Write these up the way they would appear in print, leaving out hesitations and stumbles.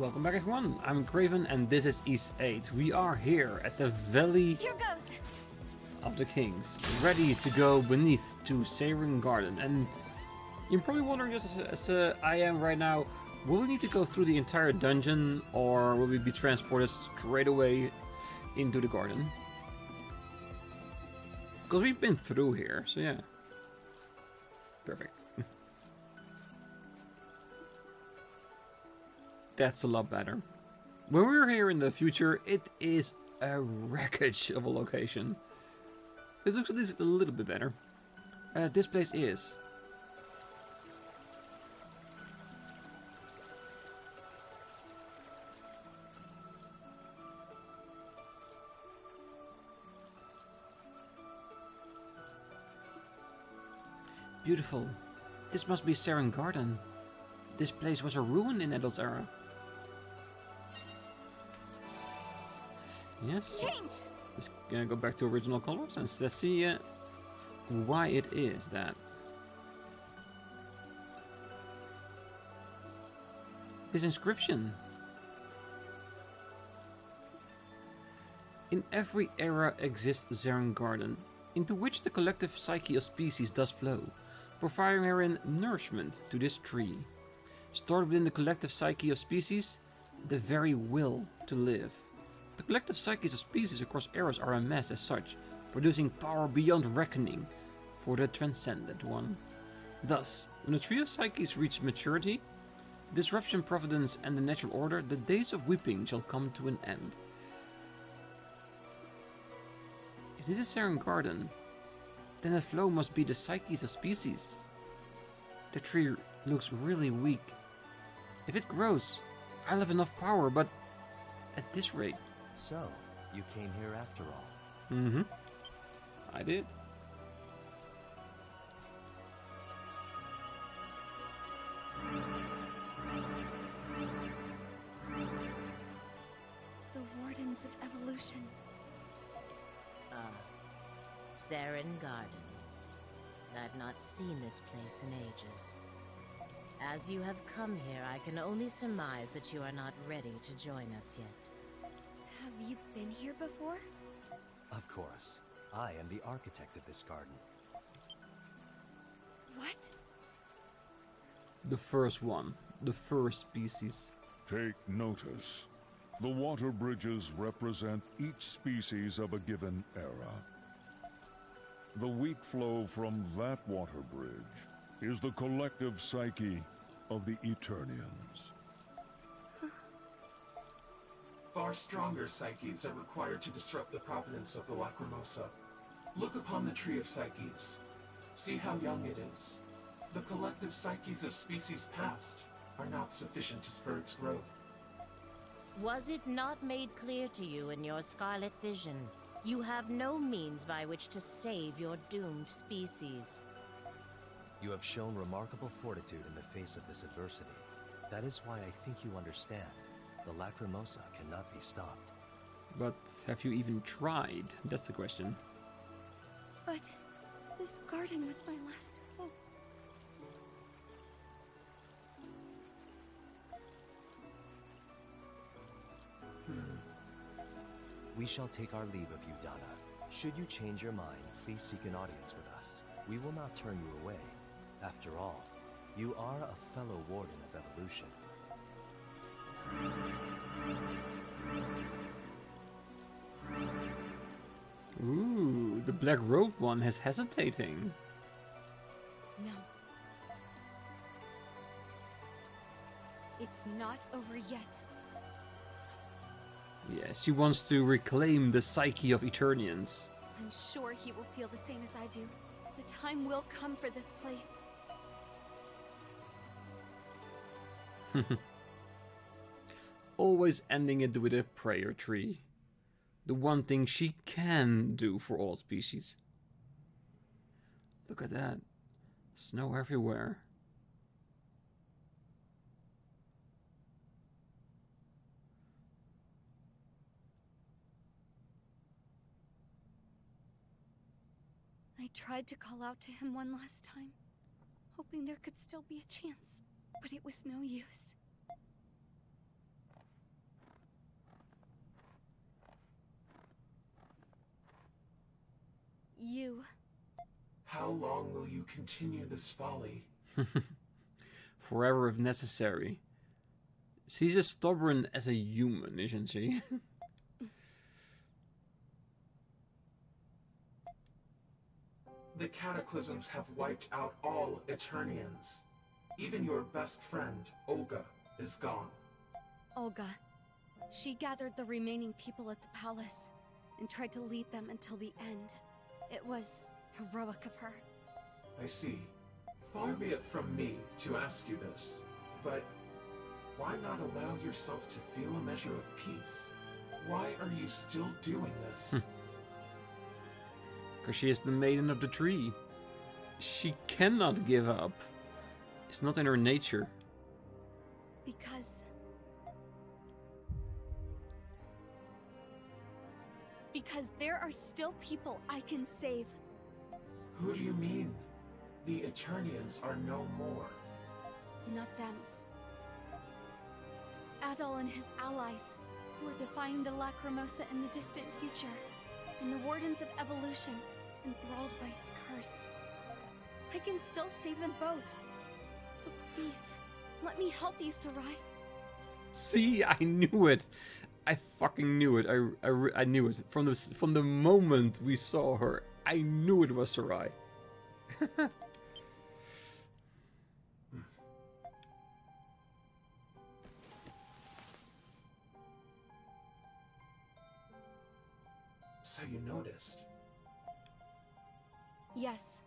Welcome back everyone, I'm Craven and this is East 8. We are here at the Valley of the Kings, ready to go beneath to Seiren Garden. And you're probably wondering, just as I am right now, will we need to go through the entire dungeon or will we be transported straight away into the garden? Because we've been through here, so yeah. Perfect. That's a lot better. When we're here in the future, it is a wreckage of a location. It looks at least a little bit better. This place is. Beautiful. This must be Seiren Garden. This place was a ruin in Adol's era. Yes. Change. Just gonna go back to original colors and let's see why it is that. This inscription. In every era exists Seiren Garden, into which the collective psyche of species does flow, providing herein nourishment to this tree. Stored within the collective psyche of species, the very will to live. The collective psyches of species across eras are amassed as such, producing power beyond reckoning for the transcendent one. Thus, when the tree of psyches reach maturity, disruption, providence, and the natural order, the days of weeping shall come to an end. If this is Seiren Garden, then the flow must be the psyches of species. The tree looks really weak. If it grows, I'll have enough power, but at this rate. So, you came here after all. Mm-hmm. I did. The Wardens of Evolution. Seiren Garden. I've not seen this place in ages. As you have come here, I can only surmise that you are not ready to join us yet. Have you been here before? Of course. I am the architect of this garden. What? The first one. The first species. Take notice. The water bridges represent each species of a given era. The weak flow from that water bridge is the collective psyche of the Eternians. Far stronger psyches are required to disrupt the providence of the Lacrimosa. Look upon the Tree of Psyches. See how young it is. The collective psyches of species past are not sufficient to spur its growth. Was it not made clear to you in your Scarlet Vision? You have no means by which to save your doomed species. You have shown remarkable fortitude in the face of this adversity. That is why I think you understand. The Lacrimosa cannot be stopped. But have you even tried? That's the question. But this garden was my last hope. We shall take our leave of you, Dana. Should you change your mind, please seek an audience with us. We will not turn you away. After all, you are a fellow Warden of Evolution. Ooh, the black robed one is hesitating. No. It's not over yet. Yes, she wants to reclaim the psyche of Eternians. I'm sure he will feel the same as I do. The time will come for this place. Always ending it with a prayer tree. The one thing she can do for all species. Look at that. Snow everywhere. I tried to call out to him one last time, hoping there could still be a chance, but it was no use. you continue this folly? Forever if necessary. She's as stubborn as a human, isn't she? The cataclysms have wiped out all Eternians. Even your best friend, Olga, is gone. Olga. She gathered the remaining people at the palace and tried to lead them until the end. It was heroic of her. I see. Far be it from me to ask you this, but why not allow yourself to feel a measure of peace? Why are you still doing this? Because she is the maiden of the tree. She cannot give up. It's not in her nature. Because there are still people I can save. Who do you mean? The Eternians are no more. Not them. Adol and his allies, who are defying the Lacrimosa in the distant future, and the Wardens of Evolution, enthralled by its curse. I can still save them both. So please, let me help you, Sarai. See, I knew it. I fucking knew it. I knew it. From the moment we saw her, I knew it was Sarai. So you noticed? Yes.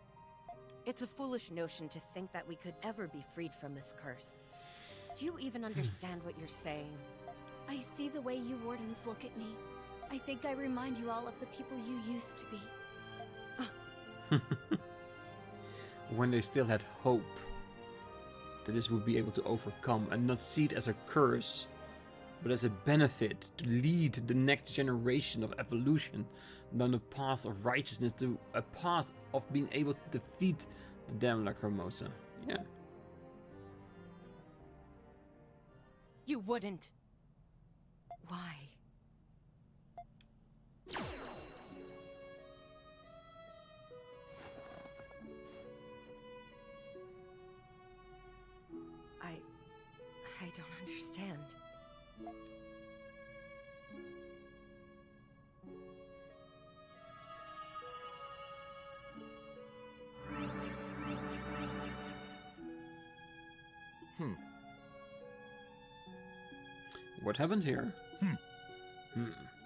It's a foolish notion to think that we could ever be freed from this curse. Do you even understand what you're saying? I see the way you Wardens look at me. I think I remind you all of the people you used to be. When they still had hope that this would be able to overcome and not see it as a curse, but as a benefit to lead the next generation of evolution down the path of righteousness, to a path of being able to defeat the damn Lacrimosa. Yeah. You wouldn't. Why? I don't understand. What happened here?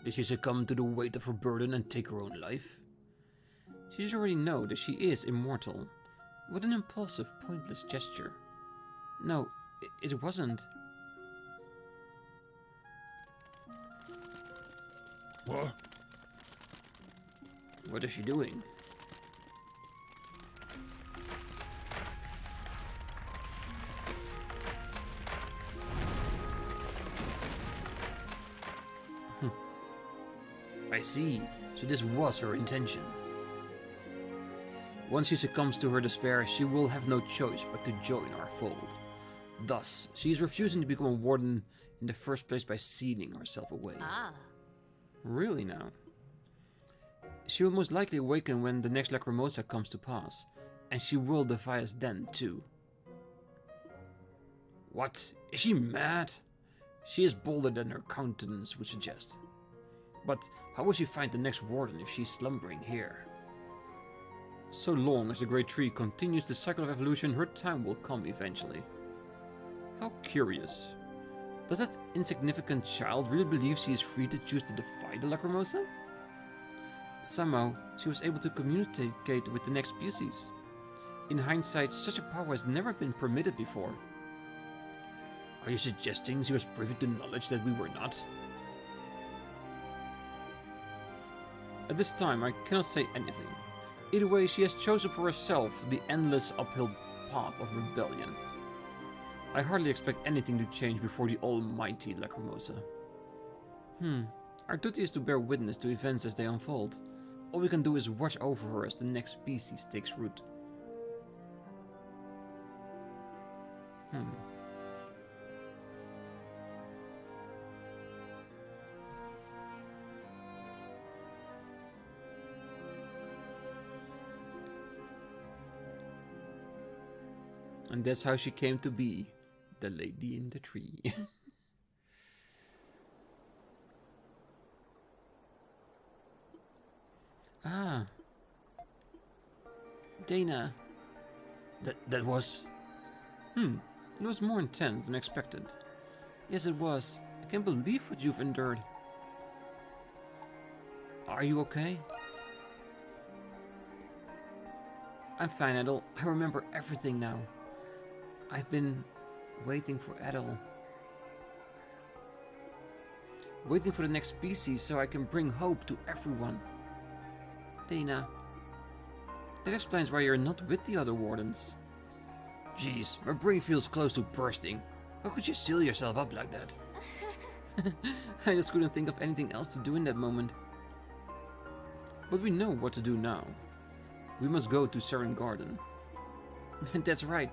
Did she succumb to the weight of her burden and take her own life? She should already know that she is immortal. What an impulsive, pointless gesture. No, it wasn't. What? What is she doing? I see. So this was her intention. Once she succumbs to her despair, she will have no choice but to join our fold. Thus, she is refusing to become a warden in the first place by sealing herself away. Ah. Really now? She will most likely awaken when the next Lacrimosa comes to pass, and she will defy us then too. What? Is she mad? She is bolder than her countenance would suggest. But how will she find the next warden if she's slumbering here? So long as the great tree continues the cycle of evolution, her time will come eventually. How curious. Does that insignificant child really believe she is free to choose to defy the Lacrimosa? Somehow, she was able to communicate with the next species. In hindsight, such a power has never been permitted before. Are you suggesting she was privy to knowledge that we were not? At this time, I cannot say anything. Either way, she has chosen for herself the endless uphill path of rebellion. I hardly expect anything to change before the almighty Lacrimosa. Our duty is to bear witness to events as they unfold. All we can do is watch over her as the next species takes root. And that's how she came to be. The lady in the tree. Ah. Dana. That was... It was more intense than expected. Yes, it was. I can't believe what you've endured. Are you okay? I'm fine, Adol. I remember everything now. I've been waiting for Adol. Waiting for the next species so I can bring hope to everyone. Dana. That explains why you're not with the other wardens. Jeez, my brain feels close to bursting. How could you seal yourself up like that? I just couldn't think of anything else to do in that moment. But we know what to do now. We must go to Seiren Garden. That's right.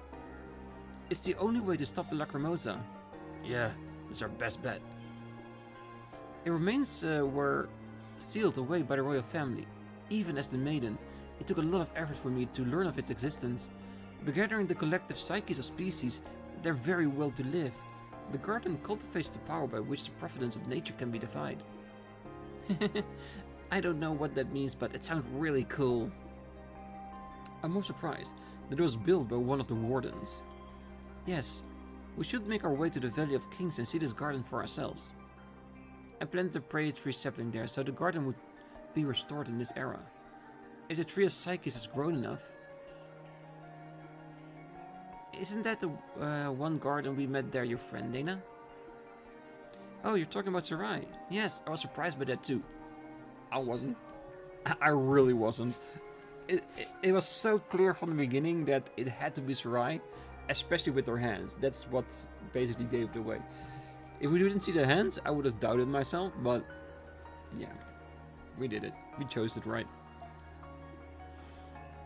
It's the only way to stop the Lacrimosa. Yeah, that's our best bet. It remains were sealed away by the royal family. Even as the maiden, it took a lot of effort for me to learn of its existence. By gathering the collective psyches of species, their very will to live, the garden cultivates the power by which the providence of nature can be defied. I don't know what that means, but it sounds really cool. I'm more surprised that it was built by one of the wardens. Yes, we should make our way to the Valley of Kings and see this garden for ourselves. I planted a prayer tree sapling there so the garden would be restored in this era. If the tree of Psyches has grown enough... Isn't that the one garden we met there, your friend, Dana? Oh, you're talking about Sarai. Yes, I was surprised by that too. I wasn't. I really wasn't. It was so clear from the beginning that it had to be Sarai, especially with her hands. That's what basically gave it away. If we didn't see the hands, I would have doubted myself, but yeah, we did it. We chose it right.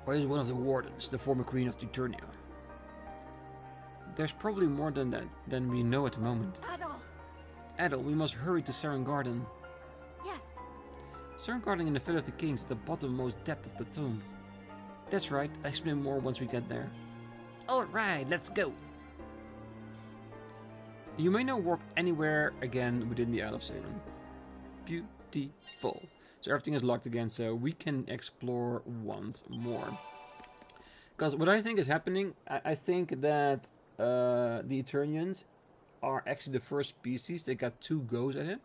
Why is one of the wardens the former queen of Eternia? There's probably more than that than we know at the moment. Adol! Adol, we must hurry to Seiren Garden. Yes. Seiren Garden in the Valley of the Kings at the bottommost depth of the tomb. That's right, I'll explain more once we get there. Alright, let's go! You may now walk anywhere again within the Isle of Seiren. Beautiful. So everything is locked again, so we can explore once more. Because what I think is happening, I think that the Eternians are actually the first species. They got 2 goes at it.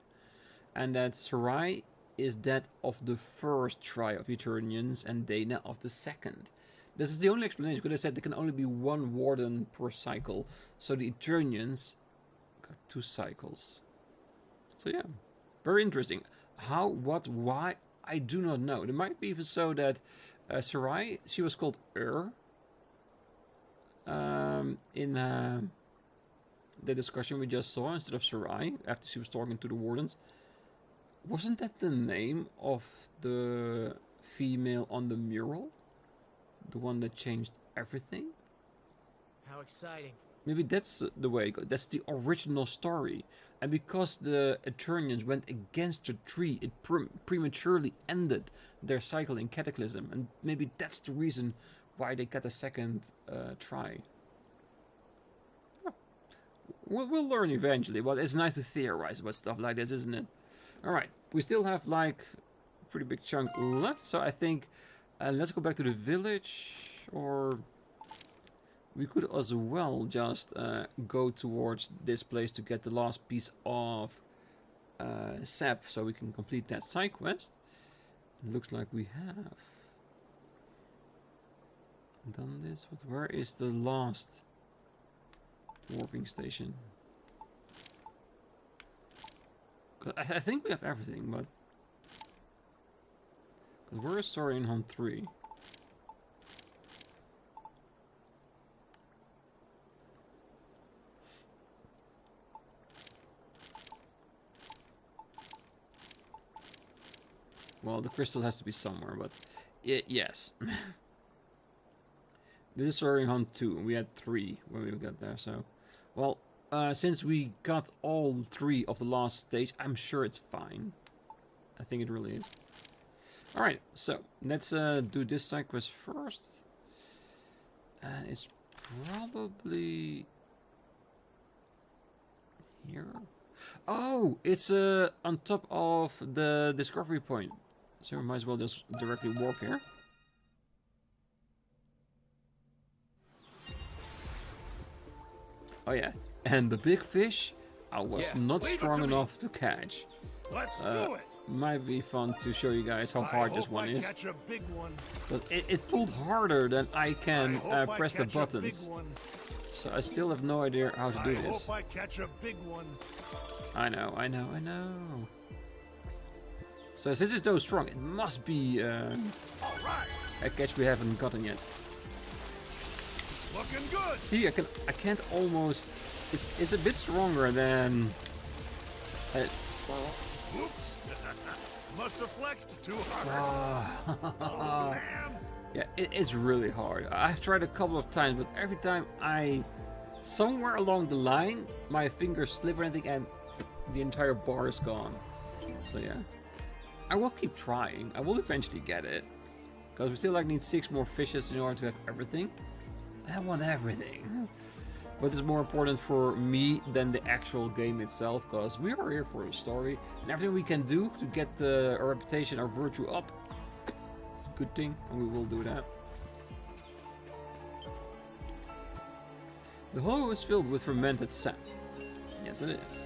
And that Sarai is that of the first try of Eternians and Dana of the second. This is the only explanation, because I said there can only be 1 warden per cycle. So the Eternians got 2 cycles. So yeah, very interesting. How, what, why, I do not know. It might be even so that Sarai, she was called in the discussion we just saw, instead of Sarai, after she was talking to the wardens. Wasn't that the name of the female on the mural? The one that changed everything? How exciting. Maybe that's the way it goes. That's the original story. And because the Eternians went against the tree, it prematurely ended their cycle in Cataclysm. And maybe that's the reason why they got a second try. Oh. We'll learn eventually, but it's nice to theorize about stuff like this, isn't it? Alright, we still have like a pretty big chunk left, so I think let's go back to the village, or we could as well just go towards this place to get the last piece of sap, so we can complete that side quest. It looks like we have done this, but where is the last warping station? I think we have everything, but where is Nihon 3? Well, the crystal has to be somewhere, but yes. This is Nihon 2, and we had 3 when we got there, so... Well, since we got all 3 of the last stage, I'm sure it's fine. I think it really is. Alright, so let's do this side quest first. It's probably here. Oh, it's on top of the discovery point, so we might as well just directly walk here. Oh yeah, and the big fish I was not strong enough to catch. Let's do it. Might be fun to show you guys how hard this one is. Catch a big one. But it pulled harder than I can press the buttons. So I still have no idea how to do this. I hope I catch a big one. I know. So since it's so strong, it must be a catch we haven't gotten yet. Looking good. See, I can't almost. It's a bit stronger than. Oops. Must have flexed too hard. Oh, man. Yeah, it's really hard. I've tried a couple of times, but every time somewhere along the line, my fingers slip or anything, and the entire bar is gone. So yeah, I will keep trying. I will eventually get it, because we still need 6 more fishes in order to have everything. I want everything. But it's more important for me than the actual game itself, because we are here for a story, and everything we can do to get our reputation, our virtue up, it's a good thing, and we will do that. The hollow is filled with fermented sap. Yes, it is.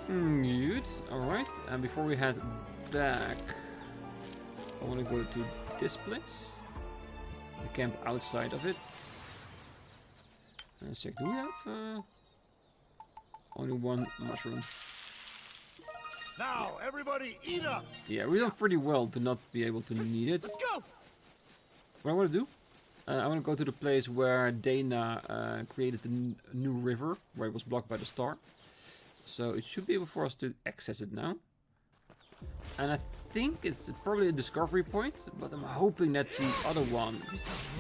Good. Alright, and before we head back, I want to go to this place. The camp outside of it. Let's check. Do we have only 1 mushroom? Now, everybody, eat up. Yeah, we've done pretty well to not be able to need it. Let's go. What I want to do? I want to go to the place where Dana created the new river, where it was blocked by the star. So it should be able for us to access it now. And I think it's probably a discovery point, but I'm hoping that the other one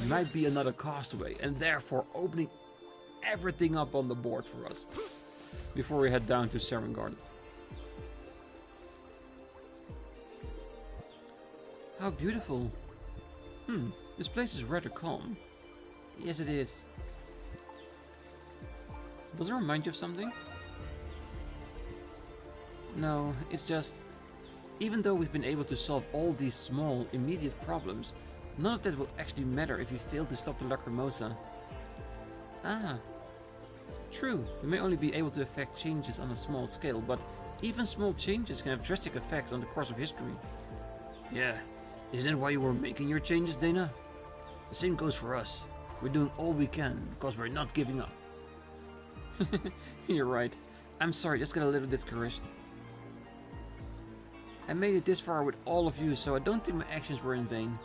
might be another castaway, and therefore opening everything up on the board for us before we head down to Seiren Garden. How beautiful. This place is rather calm. Yes, it is. Does it remind you of something? No, it's just, even though we've been able to solve all these small, immediate problems, none of that will actually matter if we fail to stop the Lacrimosa. Ah, true, we may only be able to affect changes on a small scale, but even small changes can have drastic effects on the course of history. Yeah, isn't that why you were making your changes, Dana? The same goes for us. We're doing all we can, because we're not giving up. You're right. I'm sorry, just got a little discouraged. I made it this far with all of you, so I don't think my actions were in vain.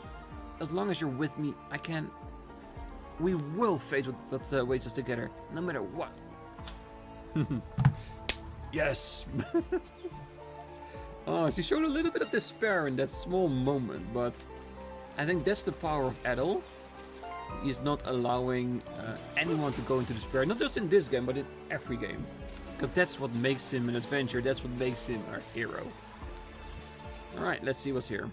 As long as you're with me, I can... We will face what waits us together, no matter what. Yes! Oh, she showed a little bit of despair in that small moment, but I think that's the power of Adol. He's not allowing anyone to go into despair, not just in this game, but in every game. Because that's what makes him an adventurer, that's what makes him our hero. Alright, let's see what's here.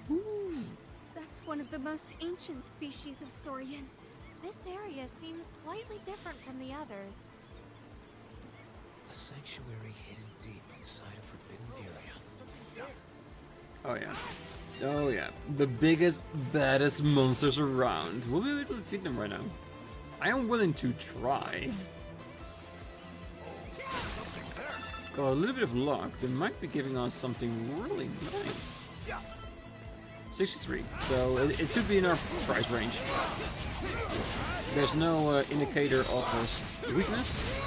Ooh, that's one of the most ancient species of saurian. This area seems slightly different from the others. A sanctuary hidden deep inside a forbidden area. Oh yeah. Oh yeah. The biggest, baddest monsters around. Will we be able to defeat them right now? I am willing to try. Got a little bit of luck. They might be giving us something really nice. 63. So it should be in our price range. There's no indicator of weakness.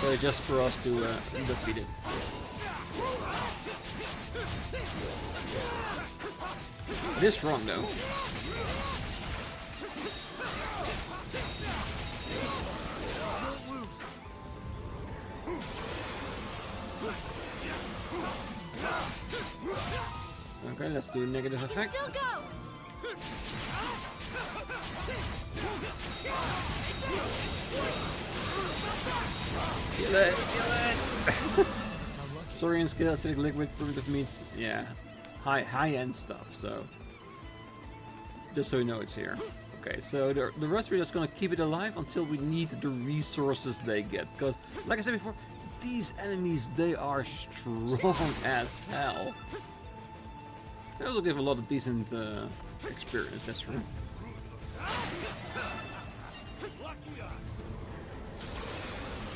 So it's just for us to defeat it. It is strong though. Okay, let's do a negative effect. Still go! Kill it! Kill it! Saurian scale, acidic liquid, primitive meat. Yeah, high-end stuff. So just so you know, it's here. Okay, so the rest we're just gonna keep it alive until we need the resources they get. Because, like I said before, these enemies, they are strong as hell. They also give a lot of decent experience, that's true.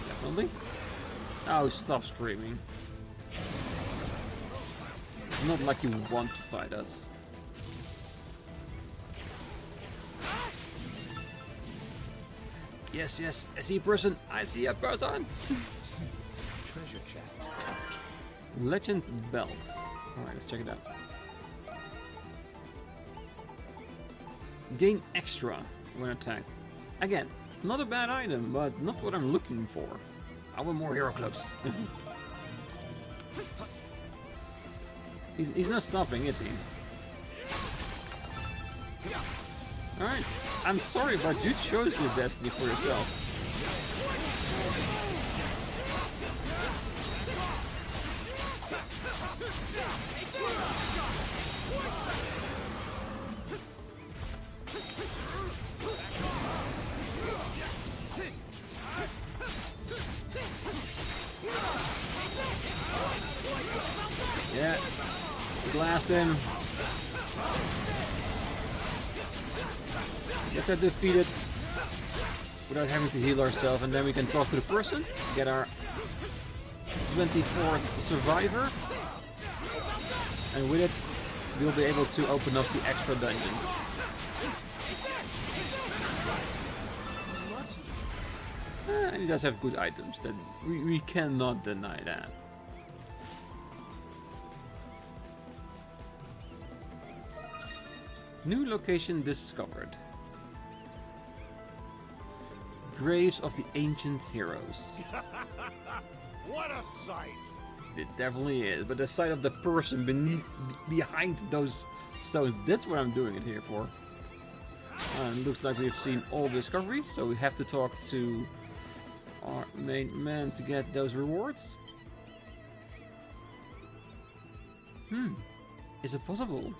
Definitely. Oh, stop screaming. It's not like you want to fight us. Yes, yes, I see a person. I see a person. Treasure chest. Legend belt. Alright, let's check it out. Gain extra when attacked. Again, not a bad item, but not what I'm looking for. I want more hero clubs. He's not stopping, is he? Alright. I'm sorry, but you chose this destiny for yourself. Yeah. Blast him. Guess I defeated without having to heal ourselves, and then we can talk to the person, get our 24th survivor, and with it we'll be able to open up the extra dungeon. And he does have good items, that we cannot deny that. New location discovered. Graves of the ancient heroes. What a sight! It definitely is, but the sight of the person behind those stones, that's what I'm doing it here for. Looks like we've seen all discoveries, so we have to talk to our main man to get those rewards. Is it possible?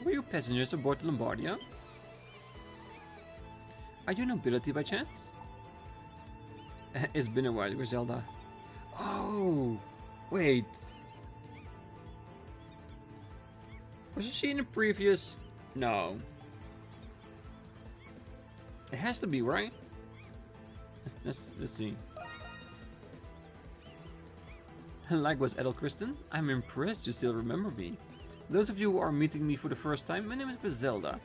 Were you passengers aboard the Lombardia? Are you nobility by chance? It's been a while, Griselda. Oh, wait. Wasn't she in the previous? No. It has to be, right? Let's see. Likewise, Adol Kristen, I'm impressed you still remember me. Those of you who are meeting me for the first time, my name is Griselda.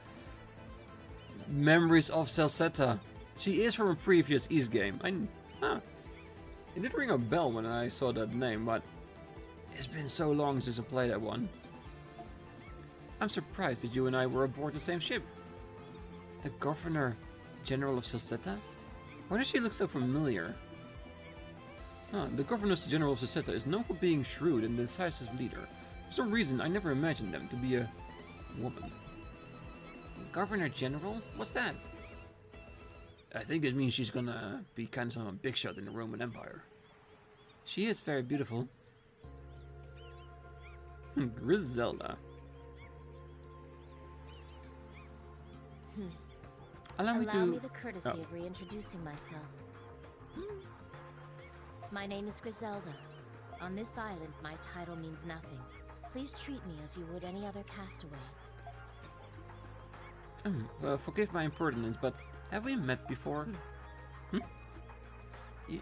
Memories of Celceta. She is from a previous East game. It did ring a bell when I saw that name, but it's been so long since I played that one. I'm surprised that you and I were aboard the same ship. The Governor General of Celceta? Why does she look so familiar? The Governor General of Celceta is known for being shrewd and decisive leader. For some reason, I never imagined them to be a woman. Governor General? What's that? I think it means she's gonna be kind of a big shot in the Roman Empire. She is very beautiful. Griselda. Allow me the courtesy of reintroducing myself. My name is Griselda. On this island, my title means nothing. Please treat me as you would any other castaway. Forgive my impertinence, but have we met before?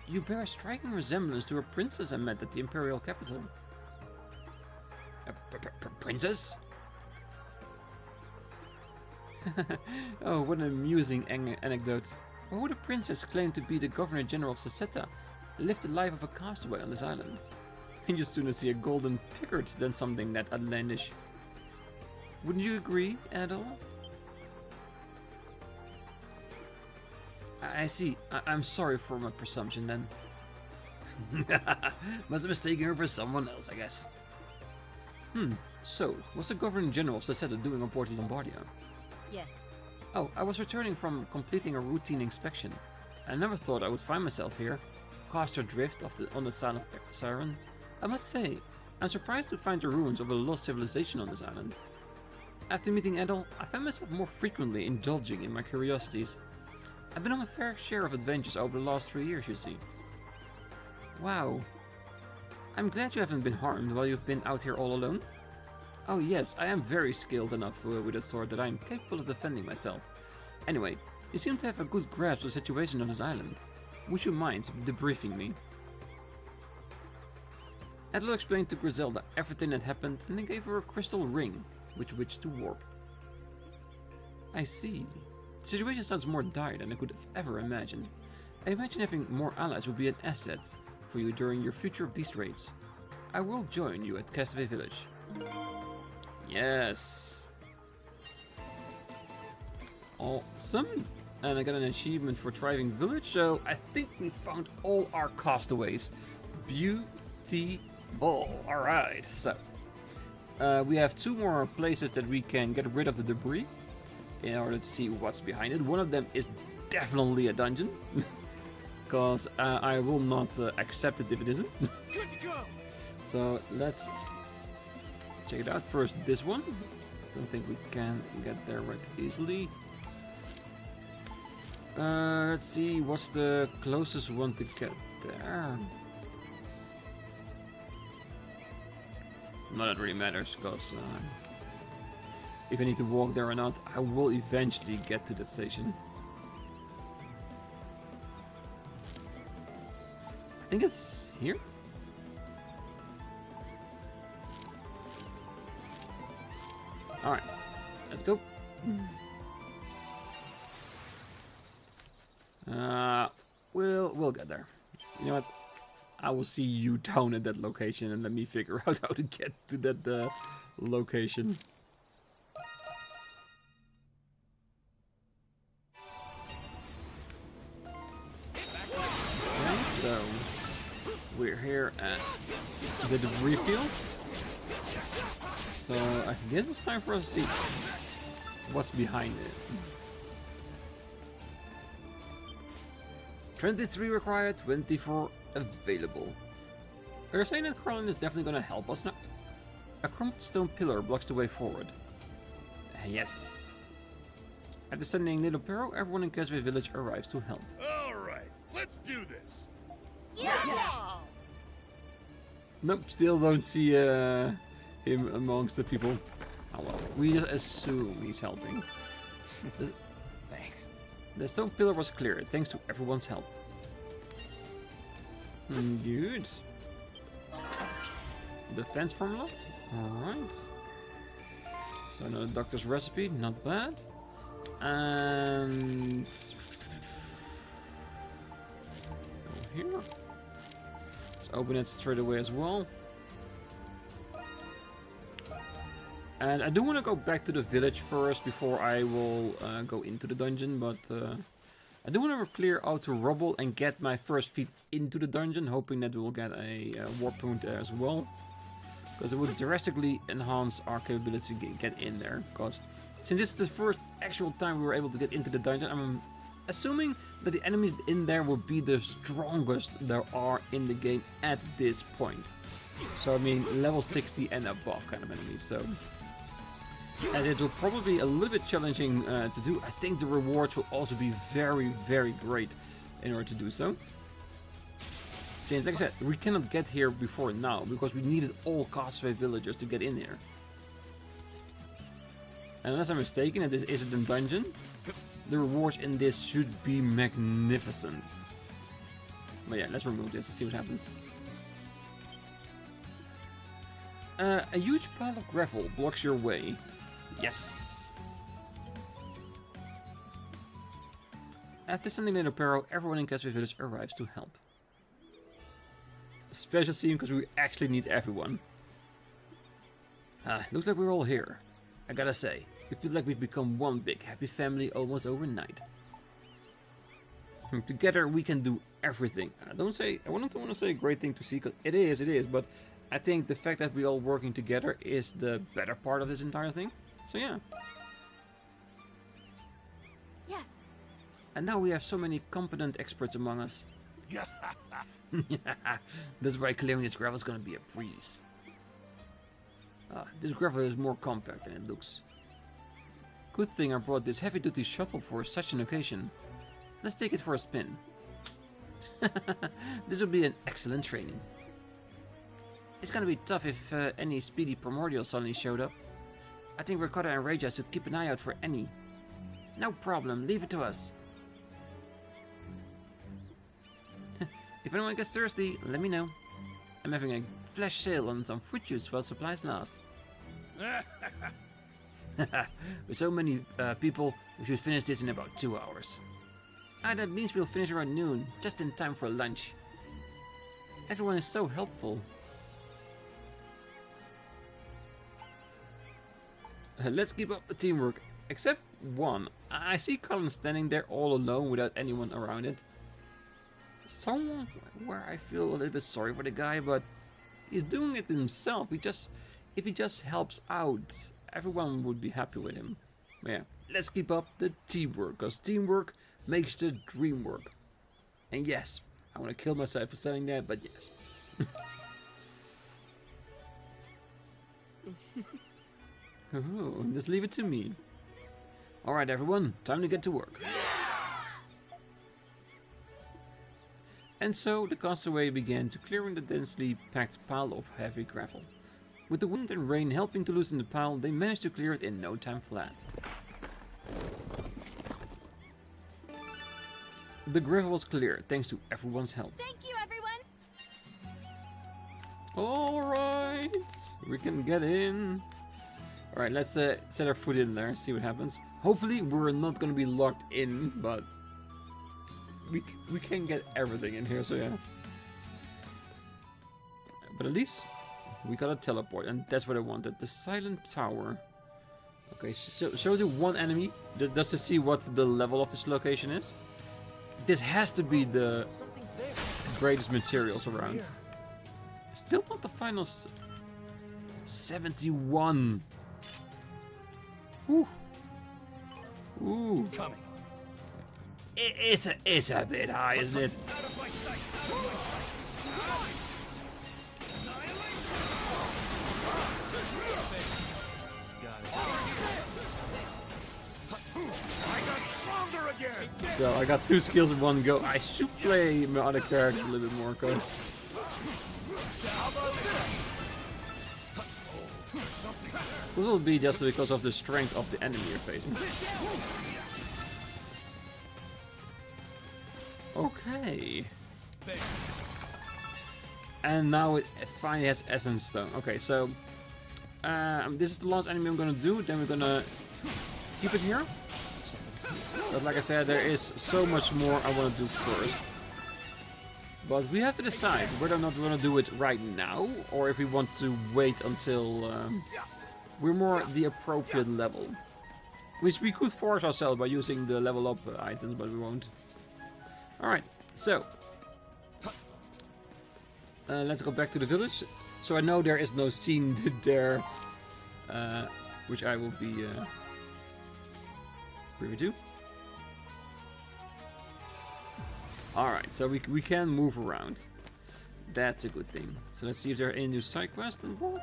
You bear a striking resemblance to a princess I met at the imperial capital. Princess? Oh, what an amusing anecdote. Why would a princess claim to be the Governor General of Celceta, live the life of a castaway on this island? And you'd sooner see a golden pickard than something that outlandish. Wouldn't you agree, Adol? I see. I'm sorry for my presumption then. Must have mistaken her for someone else, I guess. So, what's the Governor General of Celceta doing aboard the Lombardia? Yes. Oh, I was returning from completing a routine inspection. I never thought I would find myself here. cast your drift on the Isle of Seiren, I must say, I'm surprised to find the ruins of a lost civilization on this island. After meeting Adol, I find myself more frequently indulging in my curiosities. I've been on a fair share of adventures over the last 3 years, you see. Wow. I'm glad you haven't been harmed while you've been out here all alone. Oh yes, I am very skilled enough with a sword that I am capable of defending myself. Anyway, you seem to have a good grasp of the situation on this island. Would you mind debriefing me? Adol explained to Griselda everything that happened and then gave her a crystal ring, with which to warp. I see. The situation sounds more dire than I could have ever imagined. I imagine having more allies would be an asset for you during your future beast raids. I will join you at Castaway Village. Yes. Awesome. And I got an achievement for Thriving Village, so I think we found all our castaways. Beautiful. Alright, so we have 2 more places that we can get rid of the debris in order to see what's behind it. One of them is definitely a dungeon, because I will not accept it if it isn't. Good to go. So let's check it out. First, this one. Don't think we can get there right easily. Let's see, what's the closest one to get there? Not that really matters, because if I need to walk there or not, I will eventually get to that station. I think it's here? Alright, let's go. We'll get there. You know what? I will see you down at that location and let me figure out how to get to that location. Okay, so we're here at the debris field. So I guess it's time for us to see what's behind it. 23 required, 24 available. They're saying that Carlin is definitely going to help us now. A crumpled stone pillar blocks the way forward. Yes. After sending Little Perro, everyone in Casway Village arrives to help. Alright, let's do this. Yeah. Nope, still don't see him amongst the people. Oh well, we just assume he's helping. Thanks. The stone pillar was cleared, thanks to everyone's help. Good. Defense formula? Alright. So another doctor's recipe, not bad. And... go here. Let's open it straight away as well. And I do want to go back to the village first before I will go into the dungeon, but I do want to clear out the rubble and get my first feet into the dungeon, hoping that we'll get a warp point there as well. Because it would drastically enhance our capability to get in there. Because since it's the first actual time we were able to get into the dungeon, I'm assuming that the enemies in there will be the strongest there are in the game at this point. So I mean level 60 and above kind of enemies. So as it will probably be a little bit challenging to do, I think the rewards will also be very, very great in order to do so. Since, like I said, we cannot get here before now because we needed all Castaway villagers to get in here. And unless I'm mistaken and this isn't a dungeon, the rewards in this should be magnificent. But yeah, let's remove this and see what happens. A huge pile of gravel blocks your way. Yes! After sending Little Perro, everyone in Castaway Village arrives to help. A special scene because we actually need everyone. Looks like we're all here. I gotta say, we feel like we've become one big happy family almost overnight. Together we can do everything. I don't want to say a great thing to see, because it is, but I think the fact that we're all working together is the better part of this entire thing. So yeah. Yes. And now we have so many competent experts among us. That's why clearing this gravel is gonna be a breeze. This gravel is more compact than it looks. Good thing I brought this heavy-duty shuttle for such an occasion. Let's take it for a spin. This will be an excellent training. It's gonna be tough if any speedy primordials suddenly showed up. I think Ricotta and Eresia should keep an eye out for any. No problem, leave it to us. If anyone gets thirsty, let me know. I'm having a flash sale on some fruit juice while supplies last. With so many people, we should finish this in about 2 hours. That means we'll finish around noon, just in time for lunch. Everyone is so helpful. Let's keep up the teamwork. Except one. I see Colin standing there all alone without anyone around it. Somewhere where I feel a little bit sorry for the guy, but he's doing it himself. If he just helps out, everyone would be happy with him. But yeah, let's keep up the teamwork, because teamwork makes the dream work. And yes, I want to kill myself for saying that, but yes. Oh, just leave it to me. Alright everyone, time to get to work. And so the castaway began to clearing the densely packed pile of heavy gravel. With the wind and rain helping to loosen the pile, they managed to clear it in no time flat. The gravel was clear thanks to everyone's help. Thank you, everyone! Alright, we can get in. Alright, let's set our foot in there, see what happens. Hopefully we're not gonna be locked in, but we can get everything in here, so yeah. But at least we got a teleport, and that's what I wanted. The silent tower. Okay, show the one enemy, just to see what the level of this location is. This has to be the greatest materials around. Still not the final 71. Ooh. Ooh. Coming. It's a bit high, isn't it? So I got 2 skills in one go. I should play my other character a little bit more, cause this will be just because of the strength of the enemy you're facing. Okay. And now it finally has Essence Stone. Okay, so this is the last enemy I'm gonna do. Then we're gonna keep it here. But like I said, there is so much more I want to do first. But we have to decide whether or not we want to do it right now, or if we want to wait until we're more the appropriate level. Which we could force ourselves by using the level up items, but we won't. Alright, so let's go back to the village. So I know there is no scene there, which I will be privy to. Alright, so we can move around. That's a good thing. So let's see if there are any new side quests involved.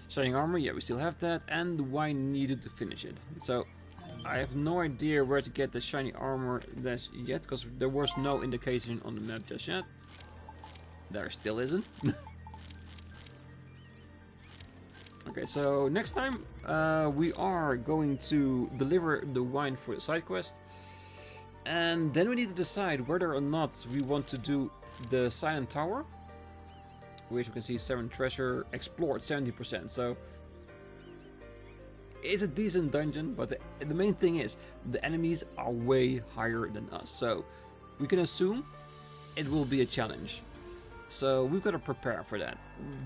Shining armor, yeah, we still have that. And the wine needed to finish it. So I have no idea where to get the shiny armor yet, because there was no indication on the map just yet. There still isn't. Okay, so next time we are going to deliver the wine for the side quest. And then we need to decide whether or not we want to do the Silent Tower, which you can see 7 treasure explored 70%. So it's a decent dungeon, but the main thing is the enemies are way higher than us. So we can assume it will be a challenge. So we've got to prepare for that.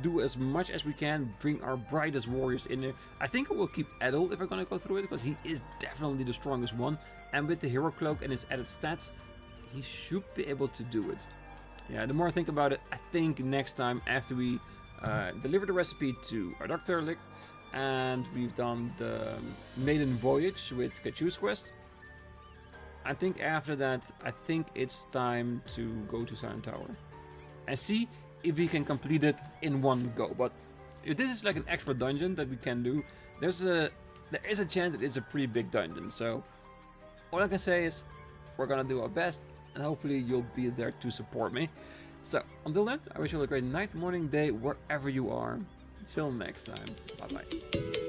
Do as much as we can, bring our brightest warriors in there. I think I will keep Adol if we're going to go through it, because he is definitely the strongest one. And with the hero cloak and his added stats, he should be able to do it. Yeah, the more I think about it, I think next time after we deliver the recipe to our Dr. Lick, and we've done the maiden voyage with Gaete's quest, I think after that, I think it's time to go to Seiren Tower and see if we can complete it in one go. But if this is like an extra dungeon that we can do, there is a chance that it's a pretty big dungeon. So all I can say is we're gonna do our best, and hopefully you'll be there to support me. So until then, I wish you all a great night, morning, day, wherever you are. Until next time, bye bye.